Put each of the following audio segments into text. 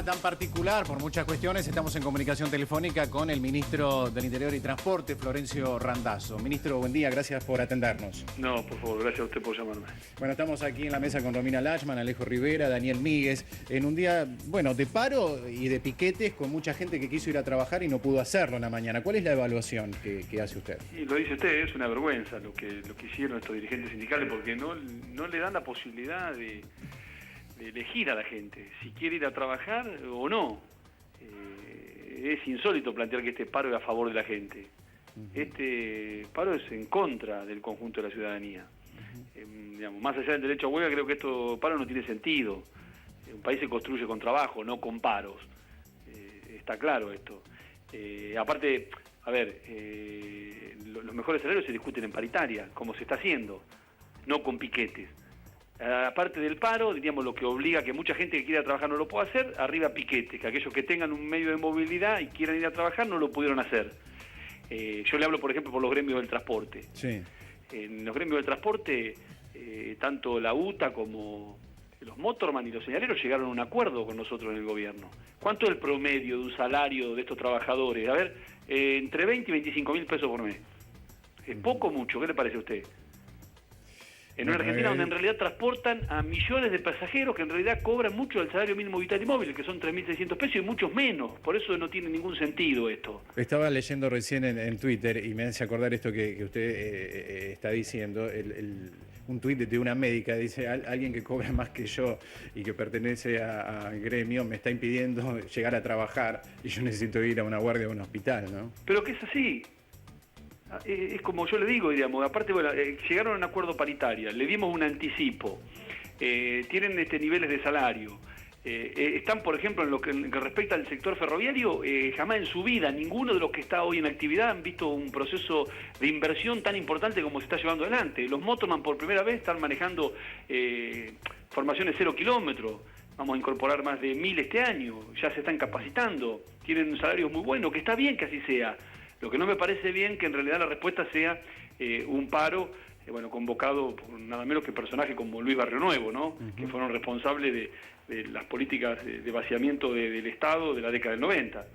Tan particular, por muchas cuestiones, estamos en comunicación telefónica con el ministro del Interior y Transporte, Florencio Randazzo. Ministro, buen día, gracias por atendernos. No, por favor, gracias a usted por llamarme. Bueno, estamos aquí en la mesa con Romina Lachman, Alejo Rivera, Daniel Míguez, en un día, bueno, de paro y de piquetes con mucha gente que quiso ir a trabajar y no pudo hacerlo en la mañana. ¿Cuál es la evaluación que hace usted? Y lo dice usted, es una vergüenza lo que hicieron estos dirigentes sindicales, porque no le dan la posibilidad de elegir a la gente, si quiere ir a trabajar o no. Es insólito plantear que este paro es a favor de la gente. Este paro es en contra del conjunto de la ciudadanía. Digamos, más allá del derecho a huelga, creo que este paro no tiene sentido. Un país se construye con trabajo, no con paros. Está claro esto. Aparte, a ver, los mejores salarios se discuten en paritaria, como se está haciendo, no con piquetes. Aparte del paro, diríamos, lo que obliga a que mucha gente que quiera trabajar no lo pueda hacer, arriba piquetes, que aquellos que tengan un medio de movilidad y quieran ir a trabajar no lo pudieron hacer. Yo le hablo, por ejemplo, por los gremios del transporte. Sí. En los gremios del transporte, tanto la UTA como los motorman y los señaleros llegaron a un acuerdo con nosotros en el gobierno. ¿Cuánto es el promedio de un salario de estos trabajadores? A ver, entre 20 y 25 mil pesos por mes. ¿Es poco o mucho? ¿Qué le parece a usted? En una Argentina donde en realidad transportan a millones de pasajeros que en realidad cobran mucho del salario mínimo vital y móvil, que son 3.600 pesos y muchos menos. Por eso no tiene ningún sentido esto. Estaba leyendo recién en Twitter y me hace acordar esto que usted está diciendo, un tuit de una médica, dice, alguien que cobra más que yo y que pertenece al gremio me está impidiendo llegar a trabajar y yo necesito ir a una guardia o a un hospital, ¿no? Pero que es así. Es como yo le digo, digamos, aparte, bueno, llegaron a un acuerdo paritario, le dimos un anticipo, tienen niveles de salario, están, por ejemplo, en lo que respecta al sector ferroviario, jamás en su vida ninguno de los que está hoy en actividad han visto un proceso de inversión tan importante como se está llevando adelante. Los motorman por primera vez están manejando formaciones 0 kilómetros. Vamos a incorporar más de 1.000 este año, ya se están capacitando, tienen salarios muy buenos, que está bien que así sea. Lo que no me parece bien que en realidad la respuesta sea un paro, convocado por nada menos que personajes como Luis Barrio Nuevo, ¿no? Que fueron responsables de las políticas de vaciamiento del Estado de la década del 90.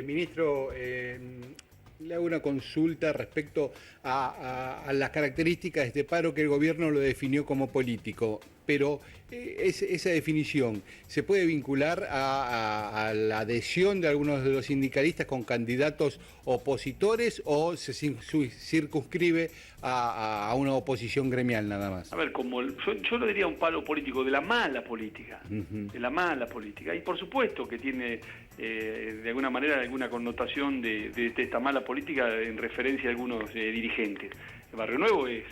Ministro, le hago una consulta respecto a las características de este paro que el gobierno lo definió como político, pero esa definición se puede vincular a la adhesión de algunos de los sindicalistas con candidatos opositores o se circunscribe a una oposición gremial nada más. A ver, yo lo diría un paro político de la mala política, de la mala política, y por supuesto que tiene de alguna manera alguna connotación de esta mala política en referencia a algunos dirigentes. Barrio Nuevo es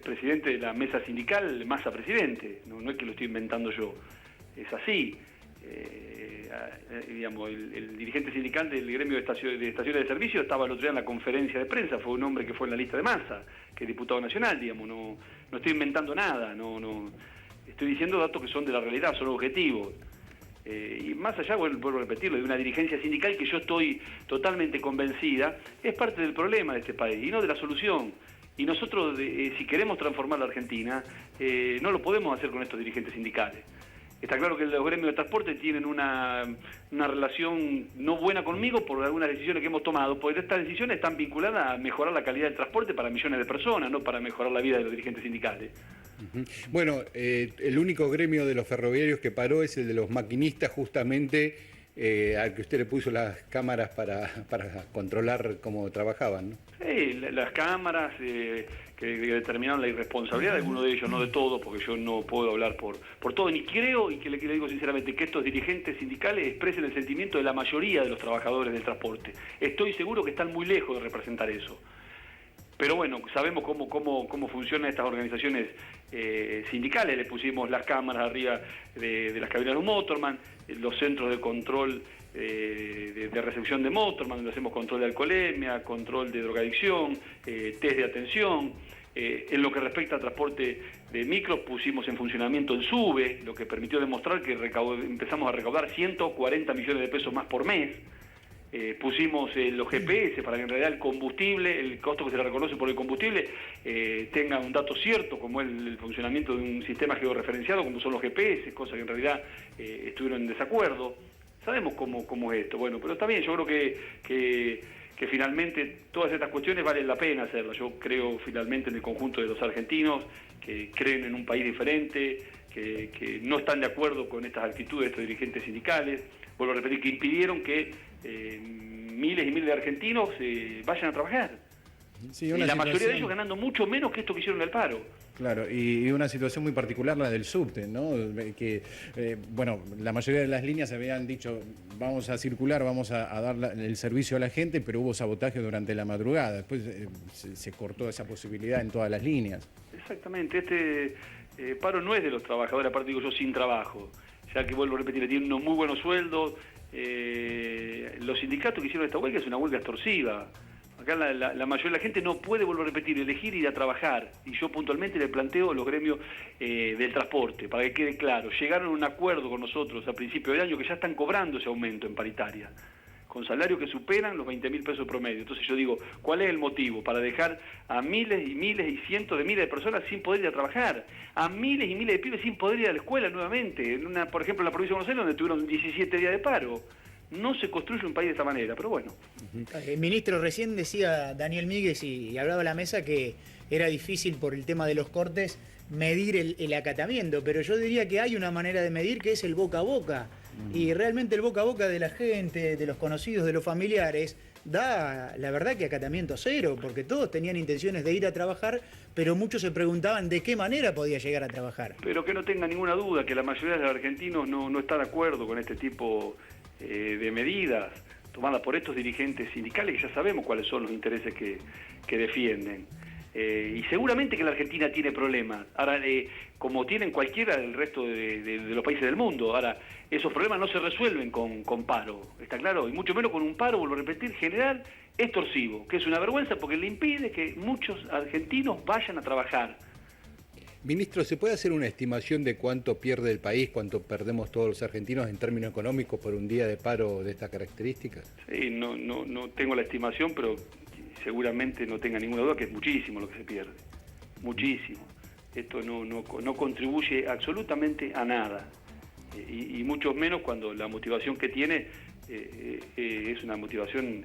presidente de la mesa sindical, Massa presidente, no es que lo estoy inventando yo, es así. Digamos, el dirigente sindical del gremio de estaciones de servicio estaba el otro día en la conferencia de prensa, fue un hombre que fue en la lista de Massa, que es diputado nacional, digamos, no estoy inventando nada, no estoy diciendo datos que son de la realidad, son objetivos. Y más allá, vuelvo a repetirlo, de una dirigencia sindical que yo estoy totalmente convencida, es parte del problema de este país y no de la solución. Y nosotros, si queremos transformar la Argentina, no lo podemos hacer con estos dirigentes sindicales. Está claro que los gremios de transporte tienen una relación no buena conmigo por algunas decisiones que hemos tomado, porque estas decisiones están vinculadas a mejorar la calidad del transporte para millones de personas, no para mejorar la vida de los dirigentes sindicales. Bueno, el único gremio de los ferroviarios que paró es el de los maquinistas, justamente al que usted le puso las cámaras para controlar cómo trabajaban, ¿no? Sí, las cámaras que determinaron la irresponsabilidad de algunos de ellos, no de todos, porque yo no puedo hablar por todo, ni creo, y que le digo sinceramente, que estos dirigentes sindicales expresen el sentimiento de la mayoría de los trabajadores del transporte. Estoy seguro que están muy lejos de representar eso. Pero bueno, sabemos cómo funcionan estas organizaciones sindicales. Le pusimos las cámaras arriba de las cabinas de un motorman, los centros de control de recepción de motorman, donde hacemos control de alcoholemia, control de drogadicción, test de atención. En lo que respecta al transporte de micros, pusimos en funcionamiento el SUBE, lo que permitió demostrar que empezamos a recaudar 140 millones de pesos más por mes. pusimos los GPS para que en realidad el combustible, el costo que se le reconoce por el combustible, tenga un dato cierto, como el funcionamiento de un sistema georreferenciado, como son los GPS, cosa que en realidad estuvieron en desacuerdo. Sabemos cómo es esto, bueno, pero está bien, yo creo que finalmente todas estas cuestiones valen la pena hacerlas. Yo creo finalmente en el conjunto de los argentinos que creen en un país diferente, que no están de acuerdo con estas actitudes de estos dirigentes sindicales. Vuelvo a repetir, que impidieron que miles y miles de argentinos vayan a trabajar. Sí, y la mayoría de ellos ganando mucho menos que esto que hicieron en el paro. Claro, y una situación muy particular la del subte, ¿no? Que, bueno, la mayoría de las líneas habían dicho, vamos a circular, vamos a dar el servicio a la gente, pero hubo sabotaje durante la madrugada. Después se cortó esa posibilidad en todas las líneas. Exactamente, este paro no es de los trabajadores, aparte digo yo, sin trabajo, ya que vuelvo a repetir, tienen unos muy buenos sueldos. Los sindicatos que hicieron esta huelga es una huelga extorsiva. Acá la mayoría de la gente no puede, vuelvo a repetir, elegir ir a trabajar. Y yo puntualmente le planteo a los gremios del transporte, para que quede claro. Llegaron a un acuerdo con nosotros a principio de año que ya están cobrando ese aumento en paritaria, con salarios que superan los 20.000 pesos promedio. Entonces yo digo, ¿cuál es el motivo? Para dejar a miles y miles y cientos de miles de personas sin poder ir a trabajar, a miles y miles de pibes sin poder ir a la escuela nuevamente. Por ejemplo, en la provincia de Buenos Aires, donde tuvieron 17 días de paro. No se construye un país de esta manera, pero bueno. Ministro, recién decía Daniel Míguez y hablaba a la mesa que era difícil por el tema de los cortes medir el acatamiento, pero yo diría que hay una manera de medir que es el boca a boca. Y realmente el boca a boca de la gente, de los conocidos, de los familiares, da la verdad que acatamiento cero, porque todos tenían intenciones de ir a trabajar, pero muchos se preguntaban de qué manera podía llegar a trabajar. Pero que no tenga ninguna duda que la mayoría de los argentinos no está de acuerdo con este tipo de medidas tomadas por estos dirigentes sindicales, que ya sabemos cuáles son los intereses que defienden. Y seguramente que la Argentina tiene problemas. Ahora, como tienen cualquiera del resto de los países del mundo. Ahora, esos problemas no se resuelven con paro, ¿está claro? Y mucho menos con un paro, vuelvo a repetir, general, extorsivo, que es una vergüenza porque le impide que muchos argentinos vayan a trabajar. Ministro, ¿se puede hacer una estimación de cuánto pierde el país, cuánto perdemos todos los argentinos en términos económicos por un día de paro de estas características? Sí, no tengo la estimación, pero seguramente no tenga ninguna duda que es muchísimo lo que se pierde. Muchísimo. Esto no contribuye absolutamente a nada. Y mucho menos cuando la motivación que tiene es una motivación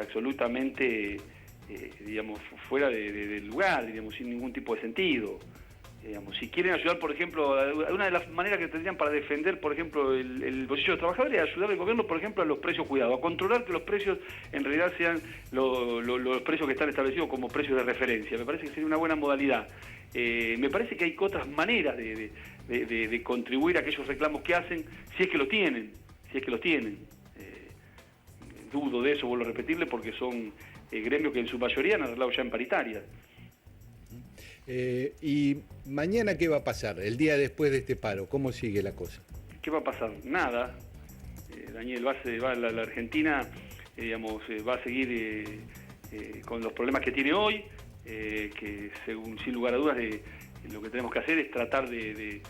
absolutamente, digamos, fuera del lugar, digamos, sin ningún tipo de sentido. Digamos, si quieren ayudar, por ejemplo, una de las maneras que tendrían para defender, por ejemplo, el bolsillo de los trabajadores es ayudar al gobierno, por ejemplo, a los precios cuidados, a controlar que los precios en realidad sean los precios que están establecidos como precios de referencia. Me parece que sería una buena modalidad. Me parece que hay otras maneras de contribuir a aquellos reclamos que hacen, si es que los tienen. Dudo de eso, vuelvo a repetirle, porque son gremios que en su mayoría han arreglado ya en paritaria. ¿Y mañana qué va a pasar? El día después de este paro, ¿cómo sigue la cosa? ¿Qué va a pasar? Nada. Daniel, la Argentina digamos, va a seguir con los problemas que tiene hoy, que sin lugar a dudas lo que tenemos que hacer es tratar de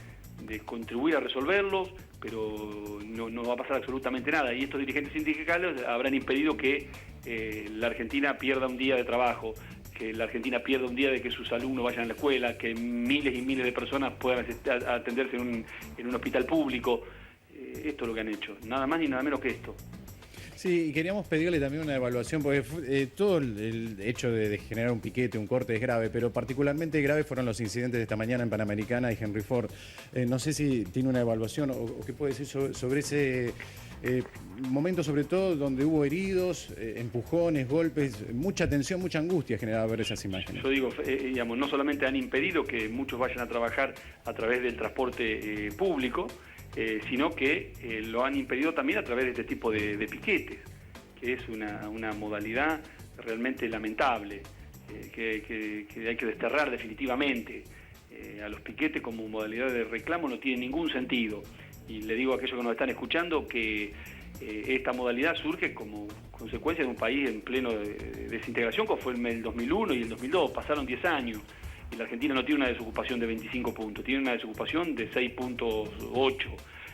contribuir a resolverlos, pero no va a pasar absolutamente nada. Y estos dirigentes sindicales habrán impedido que la Argentina pierda un día de trabajo, que la Argentina pierda un día de que sus alumnos vayan a la escuela, que miles y miles de personas puedan atenderse en un hospital público. Esto es lo que han hecho, nada más ni nada menos que esto. Sí, y queríamos pedirle también una evaluación, porque todo el hecho de generar un piquete, un corte es grave, pero particularmente graves fueron los incidentes de esta mañana en Panamericana y Henry Ford. No sé si tiene una evaluación o qué puede decir sobre ese momento, sobre todo donde hubo heridos, empujones, golpes, mucha tensión, mucha angustia generada ver esas imágenes. Yo digo, digamos, no solamente han impedido que muchos vayan a trabajar a través del transporte público, sino que lo han impedido también a través de este tipo de piquetes, que es una modalidad realmente lamentable, que hay que desterrar definitivamente. A los piquetes como modalidad de reclamo no tiene ningún sentido. Y le digo a aquellos que nos están escuchando que esta modalidad surge como consecuencia de un país en pleno desintegración, como fue el 2001 y el 2002, pasaron 10 años. Y la Argentina no tiene una desocupación de 25 puntos, tiene una desocupación de 6.8.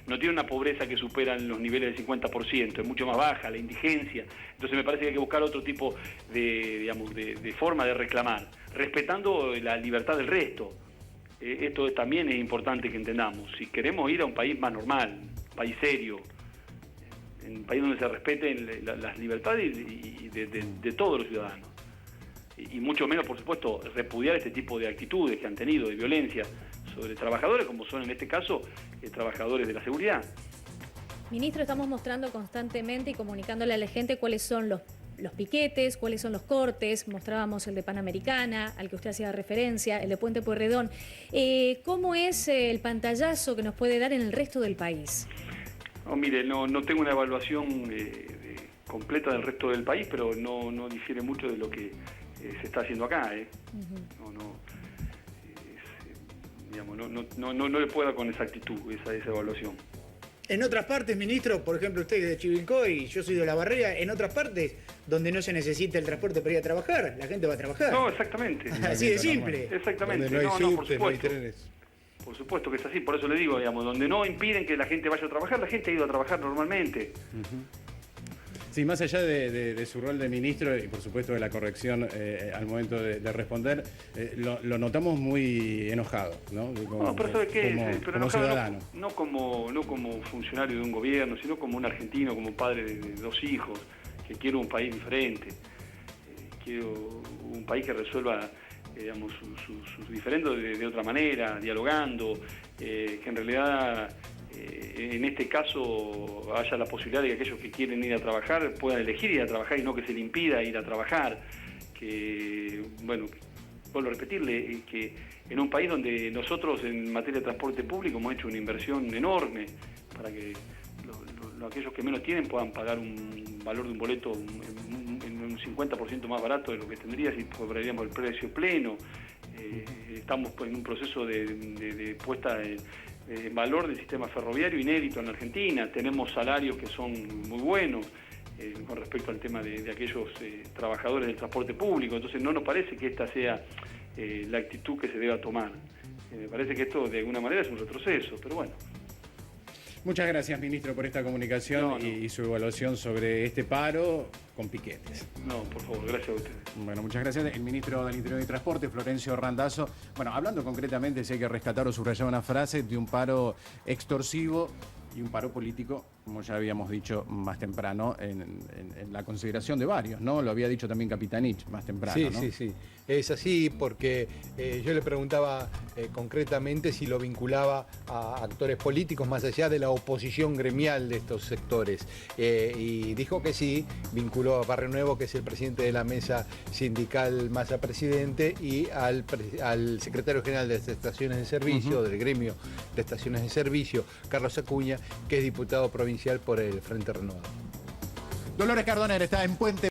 no tiene una pobreza que supera los niveles del 50%, es mucho más baja, la indigencia. Entonces me parece que hay que buscar otro tipo de forma de reclamar, respetando la libertad del resto. Esto también es importante que entendamos. Si queremos ir a un país más normal, un país serio, un país donde se respeten las libertades de todos los ciudadanos. Y mucho menos, por supuesto, repudiar este tipo de actitudes que han tenido de violencia sobre trabajadores, como son en este caso trabajadores de la seguridad. Ministro, estamos mostrando constantemente y comunicándole a la gente cuáles son los piquetes, cuáles son los cortes. Mostrábamos el de Panamericana, al que usted hacía referencia, el de Puente Pueyrredón. ¿Cómo es el pantallazo que nos puede dar en el resto del país? No, mire, no tengo una evaluación completa del resto del país, pero no difiere mucho de lo que se está haciendo acá. No le puedo dar con exactitud esa evaluación. En otras partes, ministro, por ejemplo, usted es de Chivilcoy y yo soy de La Barrera, en otras partes donde no se necesita el transporte para ir a trabajar, la gente va a trabajar. No, exactamente. Así de simple. Exactamente. Donde no hay por subte, no hay supuesto. trenes. Por supuesto que es así, por eso le digo, donde no impiden que la gente vaya a trabajar, la gente ha ido a trabajar normalmente. Sí, más allá de su rol de ministro y por supuesto de la corrección al momento de responder, lo notamos muy enojado, ¿no? Pero ¿sabe qué? Pero como ciudadano. No como funcionario de un gobierno, sino como un argentino, como un padre de 2 hijos, que quiero un país diferente, quiero un país que resuelva sus diferendos de otra manera, dialogando, que en realidad en este caso haya la posibilidad de que aquellos que quieren ir a trabajar puedan elegir ir a trabajar y no que se le impida ir a trabajar. Que, bueno, vuelvo a repetirle, que en un país donde nosotros en materia de transporte público hemos hecho una inversión enorme para que aquellos que menos tienen puedan pagar un valor de un boleto en un 50% más barato de lo que tendría si cobraríamos el precio pleno. Estamos en un proceso de puesta en valor del sistema ferroviario inédito en Argentina. Tenemos salarios que son muy buenos con respecto al tema de aquellos trabajadores del transporte público. Entonces no nos parece que esta sea la actitud que se deba tomar. Me parece que esto de alguna manera es un retroceso, pero bueno. Muchas gracias, ministro, por esta comunicación y su evaluación sobre este paro con piquetes. No, por favor, gracias a ustedes. Bueno, muchas gracias. El ministro del Interior y Transporte, Florencio Randazzo. Bueno, hablando concretamente, si hay que rescatar o subrayar una frase de un paro extorsivo y un paro político, como ya habíamos dicho más temprano, en la consideración de varios, ¿no? Lo había dicho también Capitanich más temprano, Sí, ¿no? sí. Es así porque yo le preguntaba concretamente si lo vinculaba a actores políticos más allá de la oposición gremial de estos sectores. Y dijo que sí, vinculó a Barrio Nuevo, que es el presidente de la mesa sindical Massa Presidente, y al secretario general de las estaciones de servicio, del gremio de estaciones de servicio, Carlos Acuña, que es diputado provincial por el Frente Renovado. Dolores Cardoner está en Puente